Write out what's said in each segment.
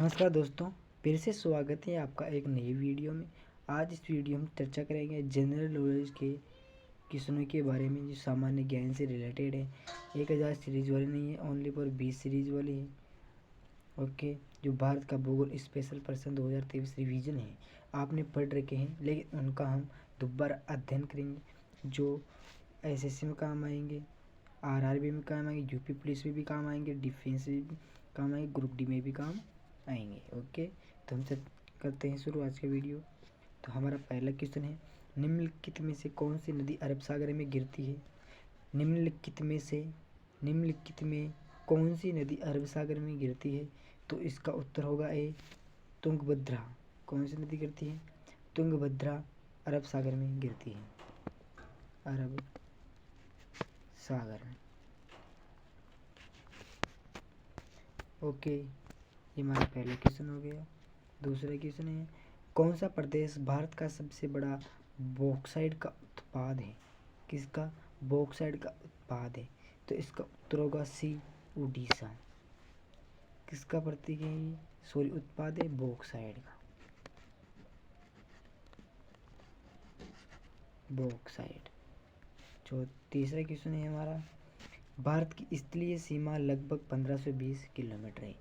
नमस्कार दोस्तों, फिर से स्वागत है आपका एक नई वीडियो में। आज इस वीडियो में चर्चा करेंगे जनरल नॉलेज के क्वेश्चनों के बारे में जो सामान्य ज्ञान से रिलेटेड है। 1000 सीरीज वाली नहीं है, ओनली फॉर 20 सीरीज वाली है। ओके, जो भारत का भूगोल स्पेशल पर्सन 2023 रिवीजन है, आपने पढ़ रखे हैं, लेकिन उनका हम दोबारा अध्ययन करेंगे जो एसएससी में काम आएंगे, आरआरबी में काम आएंगे, यूपी पुलिस में भी काम आएंगे, डिफेंस में भी काम आएंगे, ग्रुप डी में भी काम आएंगे। ओके, तो हम सब करते हैं शुरू आज के वीडियो। तो हमारा पहला क्वेश्चन है, निम्नलिखित में से कौन सी नदी अरब सागर में गिरती है? निम्नलिखित में कौन सी नदी अरब सागर में गिरती है? तो इसका उत्तर होगा ए, तुंगभद्रा। कौन सी नदी गिरती है? तुंगभद्रा अरब सागर में गिरती है, अरब सागर में। ओके, ये हमारा पहला क्वेश्चन हो गया। दूसरा क्वेश्चन है, कौन सा प्रदेश भारत का सबसे बड़ा बॉक्साइट का उत्पाद है? किसका? बॉक्साइट का उत्पाद है, तो इसका उत्तर होगा सी, उड़ीसा। किसका प्रतीक है ये? सॉरी, उत्पाद है बॉक्साइट का, बॉक्साइट। जो तीसरा क्वेश्चन है हमारा, भारत की स्थलीय सीमा लगभग 1520 किलोमीटर है।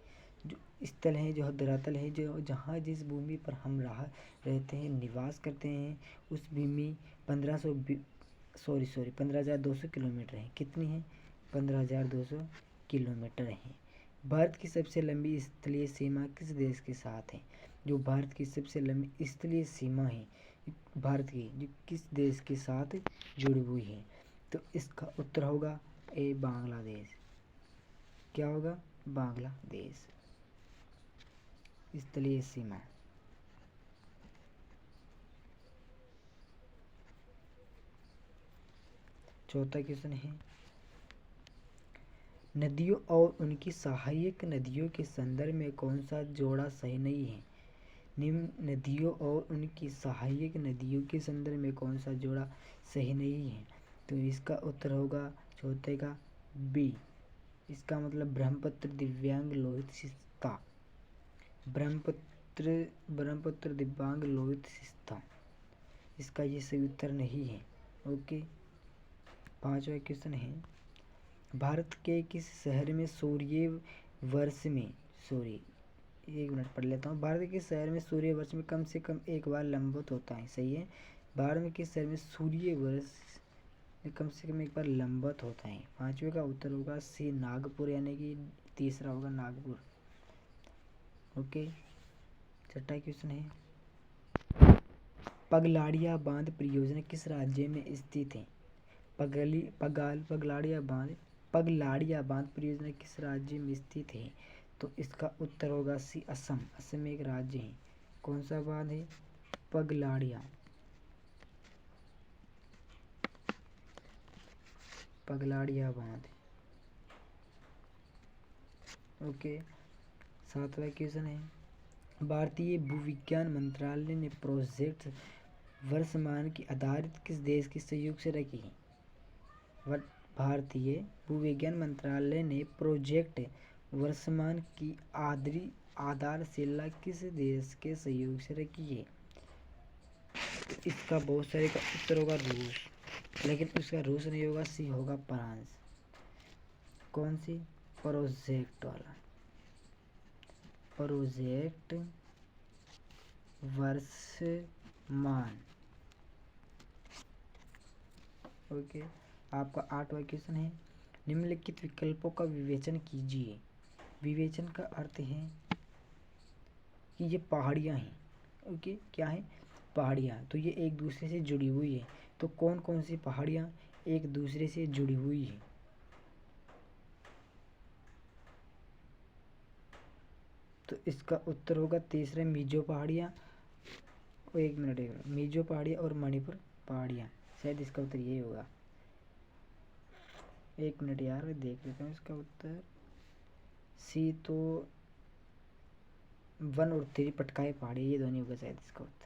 जो स्थल है, जो धरातल है, जो जहाँ जिस भूमि पर हम रहते हैं, निवास करते हैं, उस भूमि 15,200 किलोमीटर है। कितनी है? 15,200 किलोमीटर है। भारत की सबसे लंबी स्थलीय सीमा किस देश के साथ है? जो भारत की सबसे लंबी स्थलीय सीमा है भारत की, जो किस देश के साथ जुड़ी हुई है? तो इसका उत्तर होगा ए, बांग्लादेश। क्या होगा? बांग्लादेश। स्थलीय सीमा। चौथा क्वेश्चन है, नदियों और उनकी सहायक नदियों के संदर्भ में कौन सा जोड़ा सही नहीं है? निम्न नदियों और उनकी सहायक नदियों के संदर्भ में कौन सा जोड़ा सही नहीं है? तो इसका उत्तर होगा चौथे का बी। इसका मतलब ब्रह्मपुत्र, दिव्यांग, लोहित, सिस्ता। ब्रह्मपुत्र, दिव्यांग, लोहित, सिस्ता। इसका ये सही उत्तर नहीं है। ओके, पांचवा क्वेश्चन है, भारत के किस शहर में सूर्य वर्ष में, सॉरी एक मिनट पढ़ लेता हूँ। भारत के शहर में सूर्य वर्ष में कम से कम एक बार लंबवत होता है। सही है, भारत में किस शहर में सूर्य वर्ष में कम से कम एक बार लंबवत होता है? पांचवे का उत्तर होगा सी, नागपुर, यानी कि तीसरा होगा नागपुर। ओके, छठा क्वेश्चन है, पगलाड़िया बांध परियोजना किस राज्य में स्थित है? पगलाड़िया बांध परियोजना किस राज्य में स्थित है? तो इसका उत्तर होगा सी, असम। असम में एक राज्य है। कौन सा बांध है? पगलाड़िया बांध। ओके, सातवां क्वेश्चन है, भारतीय भूविज्ञान मंत्रालय ने प्रोजेक्ट वर्षमान की आधारित किस देश के सहयोग से रखी है? भारतीय भूविज्ञान मंत्रालय ने प्रोजेक्ट वर्षमान की आधारशिला किस देश के सहयोग से रखी है? इसका बहुत सारे का उत्तर होगा रूस, लेकिन उसका रूस नहीं होगा, सी होगा फ्रांस। कौन सी? प्रोजेक्ट वाला, प्रोजेक्ट वर्षमान। ओके, आपका आठवां क्वेश्चन है, निम्नलिखित विकल्पों का विवेचन कीजिए। विवेचन का अर्थ है कि ये पहाड़ियाँ हैं। ओके, क्या है? पहाड़ियाँ। तो ये एक दूसरे से जुड़ी हुई है। तो कौन कौन सी पहाड़ियाँ एक दूसरे से जुड़ी हुई है? तो इसका उत्तर होगा तीसरा, मिजो पहाड़ियाँ। एक मिनट, मिजो पहाड़ियाँ और मणिपुर पहाड़ियाँ। शायद इसका उत्तर यही होगा। एक मिनट यार, मैं देख लेता हूँ इसका उत्तर। सी तो 1 और 3 पटकाए पहाड़ी, ये दोनों होगा शायद इसका उत्तर।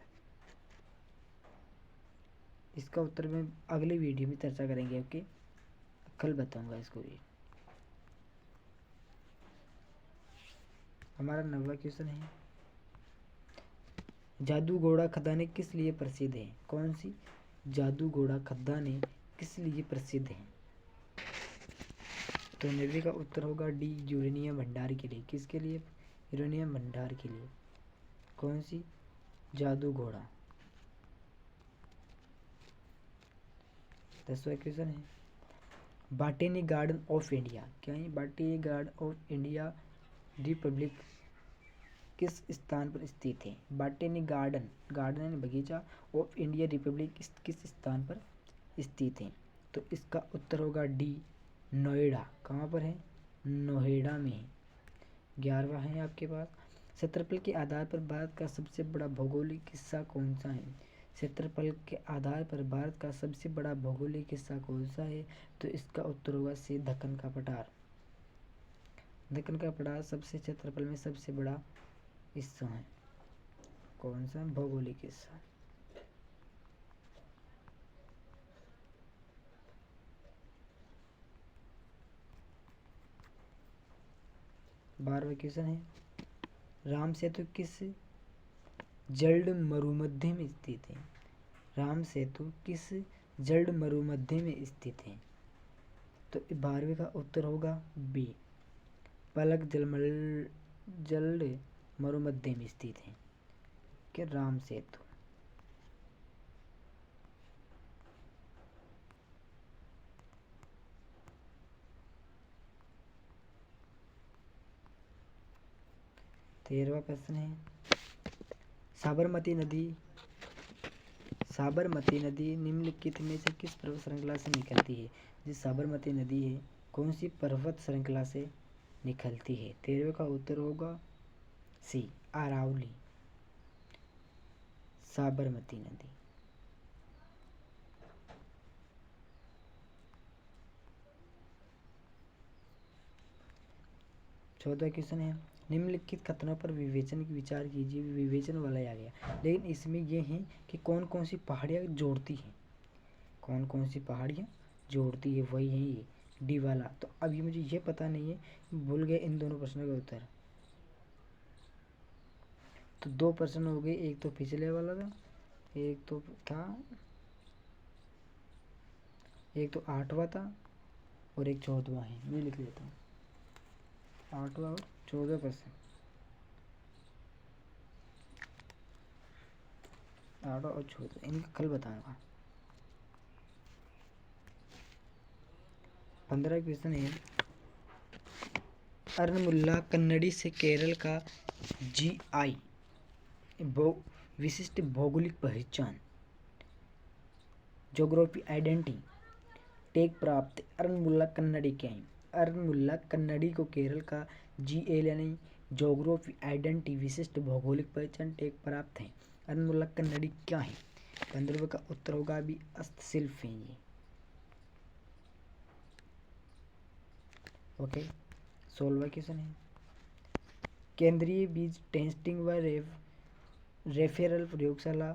इसका उत्तर में अगले वीडियो में चर्चा करेंगे। ओके, कल बताऊंगा इसको भी। हमारा 9वां क्वेश्चन है, जादू घोड़ा खदानें किस लिए प्रसिद्ध है? कौन सी जादू घोड़ा खदानें किस लिए प्रसिद्ध है? तो 9वीं का उत्तर होगा डी, यूरेनियम भंडार के लिए। किसके लिए? यूरेनियम भंडार के लिए। कौन सी जादू घोड़ा? 10वां क्वेश्चन है, बॉटनी गार्डन ऑफ इंडिया, क्या है? Botany garden of India Republic किस स्थान पर स्थित है? बॉटनी गार्डन, गार्डन यानी बगीचा, ऑफ इंडिया रिपब्लिक किस स्थान पर स्थित है? तो इसका उत्तर होगा डी, नोएडा। कहाँ पर है? नोएडा में है। 11वां है आपके पास, क्षेत्रफल के आधार पर भारत का सबसे बड़ा भौगोलिक हिस्सा कौन सा है? क्षेत्रफल के आधार पर भारत का सबसे बड़ा भौगोलिक हिस्सा कौन सा है? तो इसका उत्तर होगा सी, दक्कन का पठार। दक्कन का पठार सबसे क्षेत्रफल में सबसे बड़ा हिस्सा है। कौन सा भौगोलिक हिस्सा? बारहवां क्वेश्चन है, राम सेतु किस जल मरुमध्य में स्थित है? राम सेतु किस जल मरुमध्य में स्थित है? तो 12वें का उत्तर होगा बी, पलक जल मरुमध्य में स्थित है कि राम सेतु। तेरहवां प्रश्न है, साबरमती नदी निम्नलिखित में से किस पर्वत श्रृंखला से निकलती है? जिस साबरमती नदी है कौन सी पर्वत श्रृंखला से निकलती है? 13वें का उत्तर होगा सी, अरावली, साबरमती नदी। 14वां क्वेश्चन है, निम्नलिखित कथनों पर विवेचन की विचार कीजिए। विवेचन वाला आ गया, लेकिन इसमें यह है कि कौन कौन सी पहाड़ियाँ जोड़ती हैं, कौन कौन सी पहाड़ियाँ जोड़ती है, वही है ये डी वाला। तो अभी मुझे ये पता नहीं है, भूल गए इन दोनों प्रश्नों का उत्तर। तो 2 प्रश्न हो गए, एक तो पिछले वाला था, एक तो था, एक तो 8वां था और एक 14वां है। मैं लिख लेता हूँ, 8वां और 14वां प्रश्न, 8वां और 14वां, इनका कल बताऊंगा। 15वां क्वेश्चन है, अर्नमुल्ला कन्नडी से केरल का GI विशिष्ट भौगोलिक पहचान, ज्योग्राफी आइडेंटिटी टैग प्राप्त अर्नमुल्ला कन्नडी क्या है? अर्नमुल्ला कन्नडी को केरल का GL यानी ज्योग्राफी आइडेंटिटी विशिष्ट भौगोलिक पहचान टैग प्राप्त है। अर्नमुल्ला कन्नडी क्या है? 15वें का उत्तर होगा भी, हस्तशिल्प है ये। ओके, 16वां क्वेश्चन है, केंद्रीय बीज टेस्टिंग व रेफरल प्रयोगशाला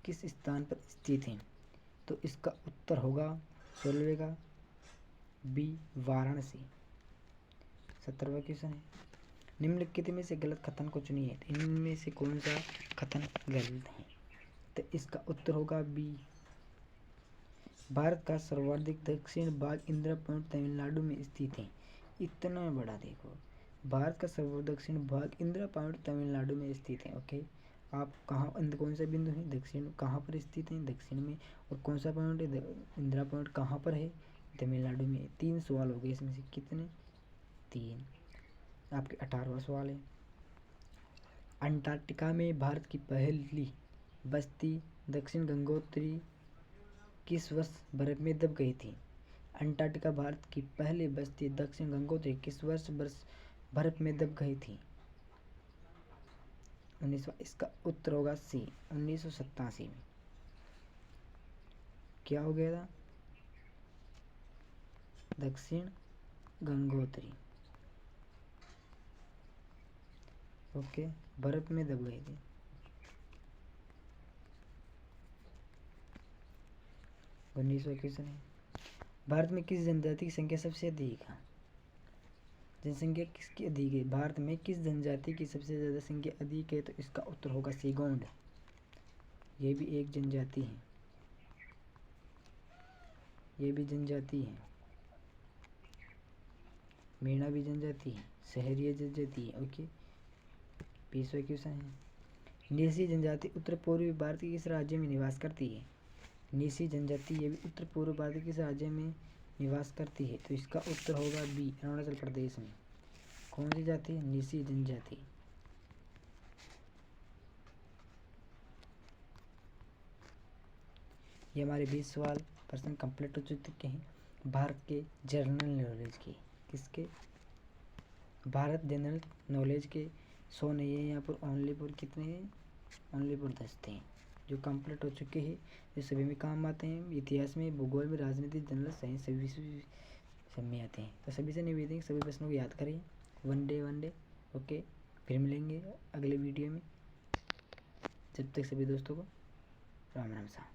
किस स्थान पर स्थित है? तो इसका उत्तर होगा 16वें का बी, वाराणसी। 17वां क्वेश्चन है, निम्नलिखित में से गलत कथन को चुनिए। तो इनमें से कौन सा कथन गलत है? तो इसका उत्तर होगा बी, भारत का सर्वाधिक दक्षिण भाग इंदिरा पॉइंट तमिलनाडु में स्थित है। इतना बड़ा देखो, भारत का सर्वदक्षिण भाग इंदिरा पॉइंट तमिलनाडु में स्थित है। ओके, आप कहाँ, कौन सा बिंदु है दक्षिण, कहाँ पर स्थित है? दक्षिण में। और कौन सा पॉइंट है? इंदिरा पॉइंट कहाँ पर है? तमिलनाडु में। 3 सवाल हो गए इसमें से, कितने? 3। आपके 18वां सवाल है, अंटार्कटिका में भारत की पहली बस्ती दक्षिण गंगोत्री किस वर्ष बर्फ में दब गई थी? अंटार्कटिका भारत की पहली बस्ती दक्षिण गंगोत्री किस वर्ष बर्फ में दब गई थी? 1900। इसका उत्तर होगा सी, 1987 में। क्या हो गया था? दक्षिण गंगोत्री, ओके, बर्फ में दब गई थी। 19वां क्वेश्चन है, भारत में किस जनजाति की संख्या सबसे अधिक है? जनसंख्या किसकी अधिक है? भारत में किस जनजाति की सबसे ज़्यादा संख्या अधिक है? तो इसका उत्तर होगा सेगोंड। ये भी एक जनजाति है, ये भी जनजाति है। मीणा भी जनजाति है, सहरिया जनजाति है। ओके, 20वां क्वेश्चन है, नीसी जनजाति उत्तर पूर्वी भारत के किस राज्य में निवास करती है? नीसी जनजाति ये भी उत्तर पूर्व भारत के किस राज्य में निवास करती है? तो इसका उत्तर होगा बी, अरुणाचल प्रदेश में। कौन सी जाति है? नीसी जनजाति। ये हमारे 20 सवाल प्रश्न कंप्लीट हो चुके हैं भारत के जनरल नॉलेज के। किसके? भारत जनरल नॉलेज के 100 नहीं है यहाँ पर, ओनली पर कितने हैं? ओनली पर 10 थे जो कंप्लीट हो चुके हैं। ये सभी में काम आते हैं, इतिहास में, भूगोल में, राजनीति, जनरल साइंस, सभी सब में आते हैं। तो सभी से निवेदन है सभी प्रश्नों को याद करें वन डे। ओके, फिर मिलेंगे अगले वीडियो में। जब तक सभी दोस्तों को राम राम सा।